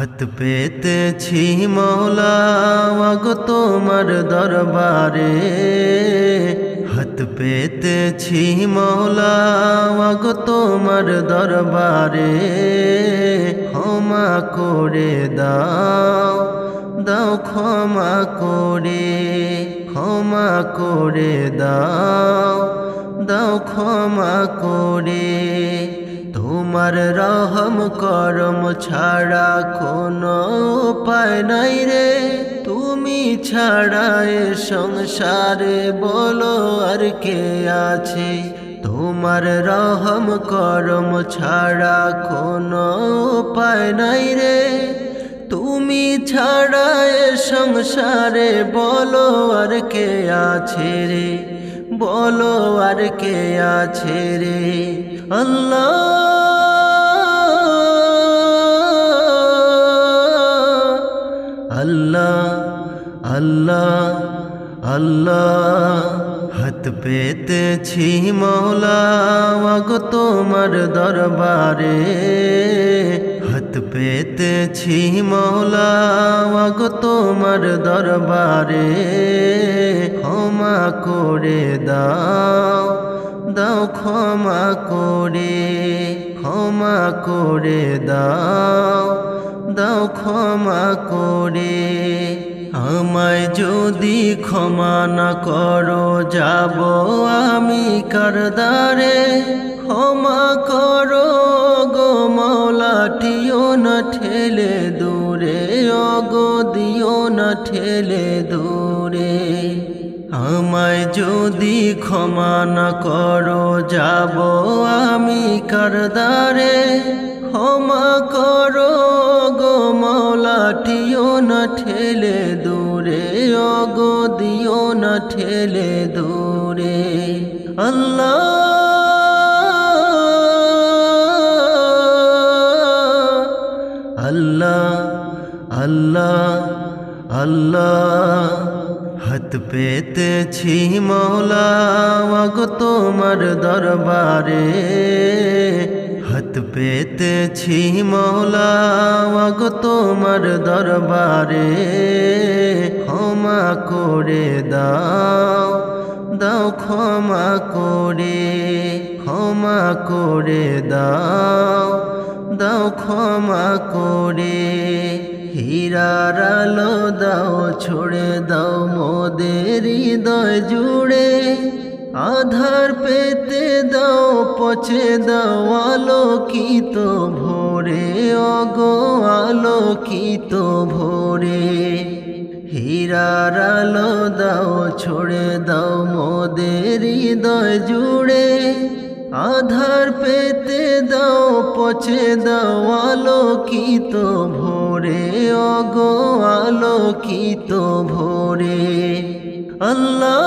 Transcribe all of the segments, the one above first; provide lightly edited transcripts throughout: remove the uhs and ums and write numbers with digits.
হাত পেতেছি মওলা ওয়াগো তোমার দরবারে, হাত পেতেছি মওলা ওয়াগো তোমার দরবারে। ক্ষমা করে দাও, দাও ক্ষমা করে, ক্ষমা করে দাও, দাও ক্ষমা করে। তোমার রহম করম ছাড়া কোনো উপায় নাই রে, তুমি ছাড়া এ সংসারে বলো আর কে আছে। তোমার রহম করম ছাড়া কোনো উপায় নাই রে, তুমি ছাড়া এ সংসারে বলো আর কে আছে রে, বলো আর কে আছে রে। আল্লাহ আল্লাহ আল্লাহ আল্লাহ, হাত পেতেছি মওলা ওয়াগো তোমার দরবারে, হাত পেতেছি মওলা ওয়াগো তোমার দরবারে। ক্ষমা করে দাও, দাও ক্ষমা করে, ক্ষমা করে দাও, দাও ক্ষমা করে। আমায় যদি ক্ষমা না করো যাব আমি কারদারে। ক্ষমা করো গো মওলা, দিও না ঠেলে দূরে, ওগো দিও না ঠেলে দূরে। আমায় যদি ক্ষমা না করো যাব আমি কারদারে। ক্ষমা করো গো মওলা, দিও না ঠেলে দূরে, ওগো দিও না ঠেলে দূরে। আল্লাহ আল্লাহ আল্লাহ আল্লাহ, হাত পেতেছি মওলা ওয়াগো তোমার দরবারে, হাত পেতেছি মওলা ওয়াগো তোমার দরবারে। ক্ষমা করে দাও, দাও ক্ষমা করে, ক্ষমা করে দাও, দাও ক্ষমা করে। হীরার আলো দাও ছড়ে দাও মোদের হৃদয় জুড়ে, আধার পেতে দাও পচে দাও আলোকিত ভোরে, ওগো আলোকিত ভোরে। হীরার আলো দাও ছড়ে দাও মোদের হৃদয় জুড়ে, আধার পেতে দাও পচে দাও আলোকিত ভোরে, ওগো আলোকিত ভোরে। আল্লাহ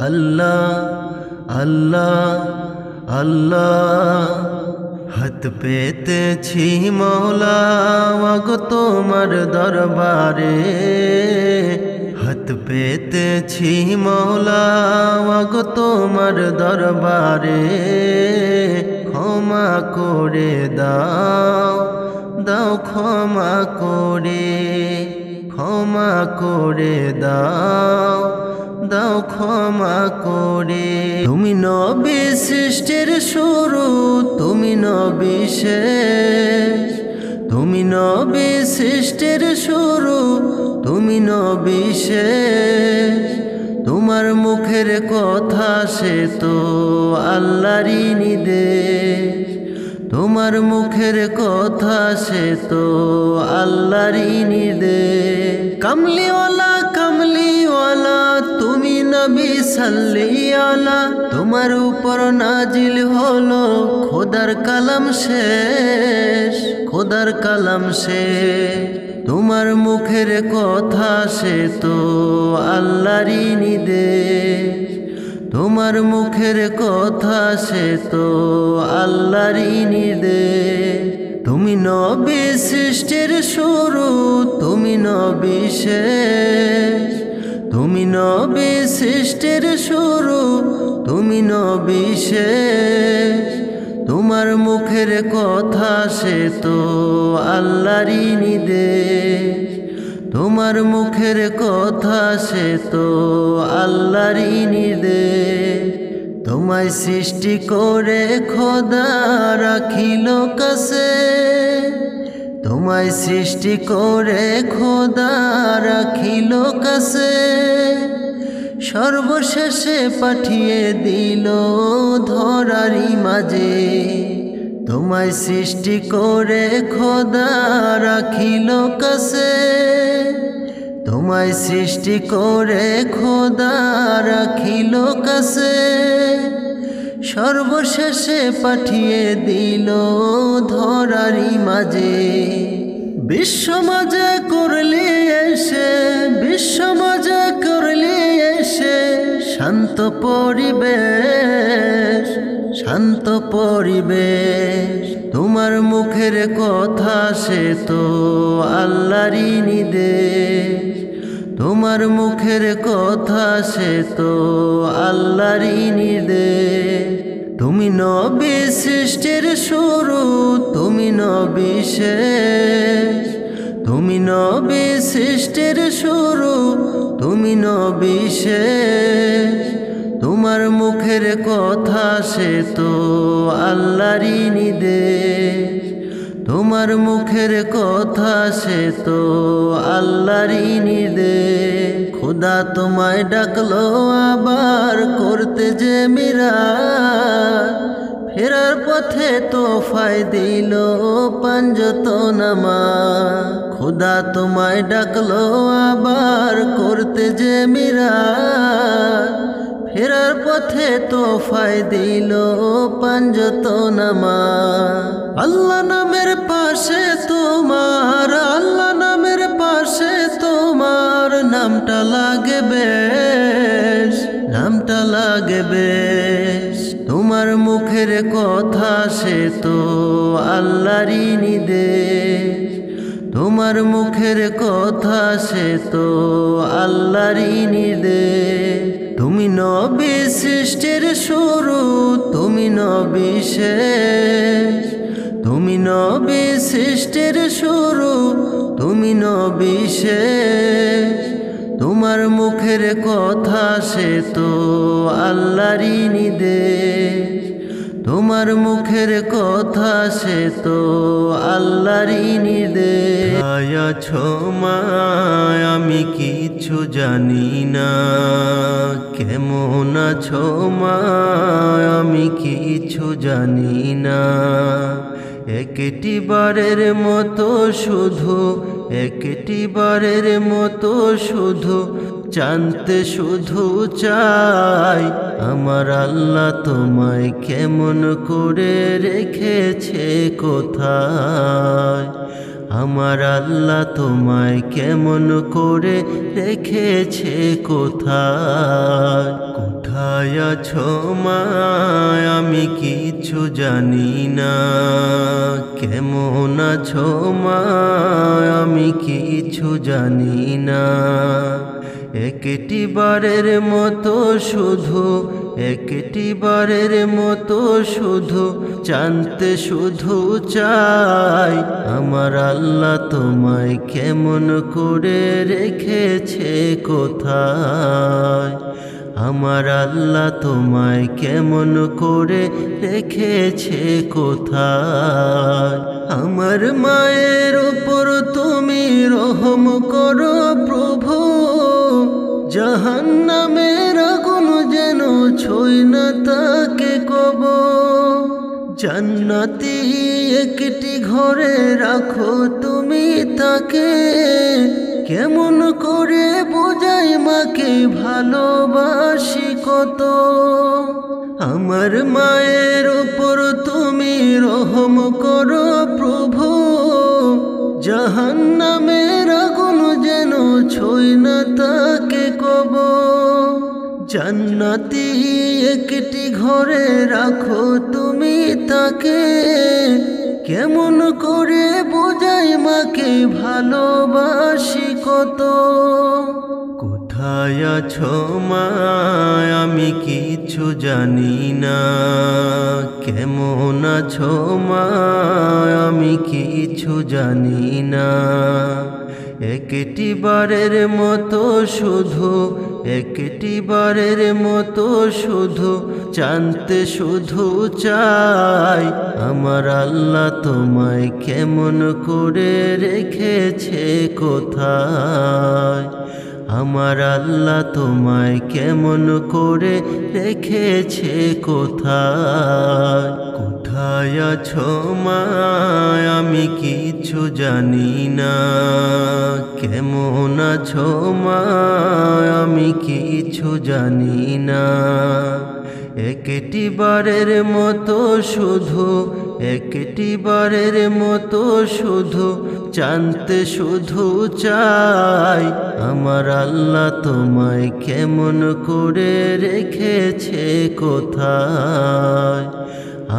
আল্লাহ আল্লাহ আল্লাহ, হাত পেতেছি মওলা ওয়াগো তোমার দরবারে, হাত পেতেছি মওলা ওয়াগো তোমার দরবারে। ক্ষমা করে দাও, দাও ক্ষমা করে, ক্ষমা করে দাও, দাও ক্ষমা করে। তুমি নবী সৃষ্টির শুরু, তুমি নবী শেষ, তুমি নবী সৃষ্টির শুরু, তুমি নবী শেষ। তোমার মুখের কথা সে তো আল্লাহরই নির্দেশ, তোমার মুখের কথা সে তো আল্লাহরই নির্দেশ। কামলিওয়ালা কামলিওয়ালা তুমি নবী সাল্লি আলা, তোমার উপর নাজিল হলো খোদার কালাম শেষ, খোদার কালাম শেষ। তোমার মুখের কথা সে তো আল্লাহরই নির্দেশ, তোমার মুখের কথা সে তো আল্লাহরই নির্দেশ। তুমি নবী সৃষ্টির শুরু, তুমি নবী শেষ, তুমি নবী সৃষ্টির শুরু, তুমি নবী শেষ। মুখের কথা সে তো আল্লাহরই নির্দেশ, তোমার মুখের কথা সে তো আল্লাহরই নির্দেশ। তোমায় সৃষ্টি করে খোদা রাখিল কাছে, তোমায় সৃষ্টি করে খোদা রাখিল কাছে, সর্বশেষে পাঠিয়ে দিল ধরারি মাঝে। তোমায় সৃষ্টি করে খোদা রাখিল কাছে, তোমায় সৃষ্টি করে খোদা রাখিল কাছে, সর্বশেষে পাঠিয়ে দিল ধরারি মাঝে। বিশ্ব মাঝে করলি এসে, বিশ্ব মাঝে করলি এসে শান্ত পরিবেশ, শান্ত পরিবেশ। তোমার মুখের কথা সে তো আল্লাহরই নির্দেশ, তোমার মুখের কথা সে তো আল্লাহরই নির্দেশ। তুমি নবী সৃষ্টির শুরু, তুমি নবী শেষ, তুমি নবী সৃষ্টির শুরু, তুমি নবী শেষ। তোমার মুখের কথা সে তো আল্লাহরই নির্দেশ, তোমার মুখের কথা সে তো আল্লাহরই নির্দেশ। খোদা তোমায় ডাকলো আবার করতে যে মিরাজ, ফেরার পথে তোফায় দিল পাঁচওয়াক্ত নামাজ। খোদা তোমায় ডাকলো আবার করতে যে মিরাজ, ফেরার পথে তোফায় দিল পাঁচওয়াক্ত নামাজ। আল্লাহ নামের পাশে তোমার, আল্লাহ নামের পাশে তোমার নামটা লাগে বেশ, নামটা লাগে বেশ। তোমার মুখের কথা সে তো আল্লাহরই নির্দেশ, তোমার মুখের কথা সে তো আল্লাহরই নির্দেশ। তুমি নবী সৃষ্টির শুরু, তুমি নবী শেষ, তুমি নবী সৃষ্টির শুরু, তুমি নবী শেষ। তোমার মুখের কথা সে তো আল্লাহরই নির্দেশ, তোমার মুখের কথা সে তো আল্লাহরই নির্দেশ। আছো মা আমি কিছু জানি না, কেমন আছো মা আমি কিছু জানি না। একটি বারের মতো শুধু, একটি বারের মতো শুধু জানতে শুধু চাই, আমার আল্লাহ তোমায় কেমন করে রেখেছে কোথায়, আমার আল্লাহ তোমায় কেমন করে রেখেছে কোথায়। কোথায় আছো মা আমি কিছু জানি না, কেমন আছো মা আমি কিছু জানি না। একটি বারের মতো শুধু, একটি বারের মতো শুধু জানতে শুধু চাই, আমার আল্লাহ তোমায় কেমন করে রেখেছে কোথায়, আমার আল্লাহ তোমায় কেমন করে রেখেছে কোথায়। আমার মায়ের উপর তুমি রহম করো প্রভু, জাহান্নামের আগুন যেন ছুঁই না তাকে কবো। জান্নাতি একটি ঘরে রাখো তুমি তাকে, কেমন করে বোঝাই মাকে ভালোবাসি কত। আমার মায়ের উপর তুমি রহম করো প্রভু, জাহান্নামের আগুন যেন ছুঁই না তাকে কবো। জান্নাতি একটি ঘরে রাখো তুমি তাকে, কেমন করে বোঝাই মাকে ভালোবাসি কত। কোথায় আছো মা আমি কিছু জানি না, কেমন আছো মা আমি কিছু জানি না। একটি বারের মতো শুধু, একটি বারের মতো শুধু জানতে শুধু চাই, আমার আল্লাহ তোমায় কেমন করে রেখেছে কোথায়। আমার আল্লাহ তোমায় কেমন করে রেখেছে কোথায়। কোথায় আছো মা আমি কিছু জানি না। কেমন আছো মা আমি কিছু জানি না। একটি বারের মতো শুধু, একটি বারের মতো শুধু জানতে শুধু চাই, আমার আল্লাহ তোমায় কেমন করে রেখেছে কোথায়।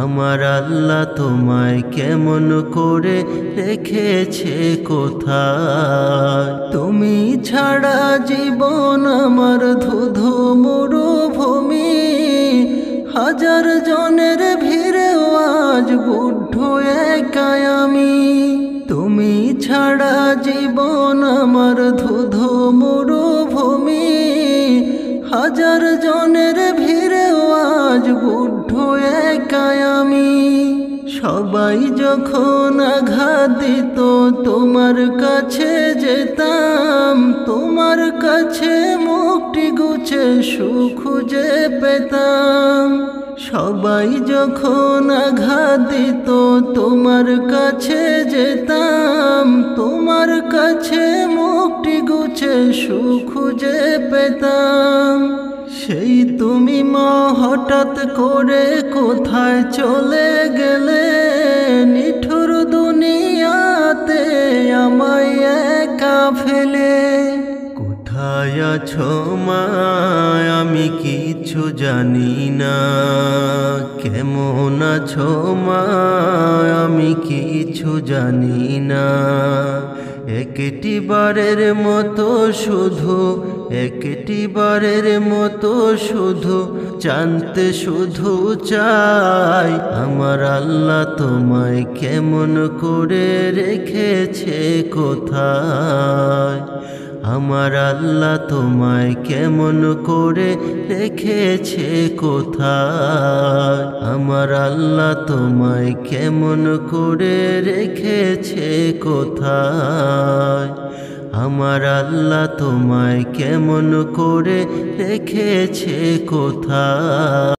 আমার আল্লাহ তোমায় কেমন করে রেখেছে কোথায়। তুমি ছাড়া জীবন আমার ধুধু মরুভূমি, হাজার জনের ভিড়েও আজ বুদ্ধ একাই আমি। তুমি ছাড়া জীবন আমার ধুধু মরুভূমি, হাজার জনের ভিড়েও আজ বুদ্ধ একাই আমি। সবাই যখন আঘাত দিত তোমার কাছে যেতাম, তোমার কাছে মুক্তি গুছে সুখ খুঁজে পেতাম। সবাই যখন আঘাত দিত তোমার কাছে যেতাম, তোমার কাছে মুক্তি গুছে সুখ খুঁজে পেতাম। সেই তুমি মা হঠাৎ করে কোথায় চলে গেলে, নিঠুর দুনিয়াতে আমায় একা ফেলে। কোথায় আছো মা আমি কিছু জানি না। কেমন আছো মা আমি কিছু জানি না। একটি বারের মতো শুধু, একটি বারের মতো শুধু জানতে শুধু চাই, আমার আল্লাহ তোমায় কেমন করে রেখেছে কোথায়। আমার আল্লাহ তোমায় কেমন করে রেখেছে কোথায়। আমার আল্লাহ তোমায় কেমন করে রেখেছে কোথায়। আমার আল্লাহ তোমায় কেমন করে রেখেছে কোথায়।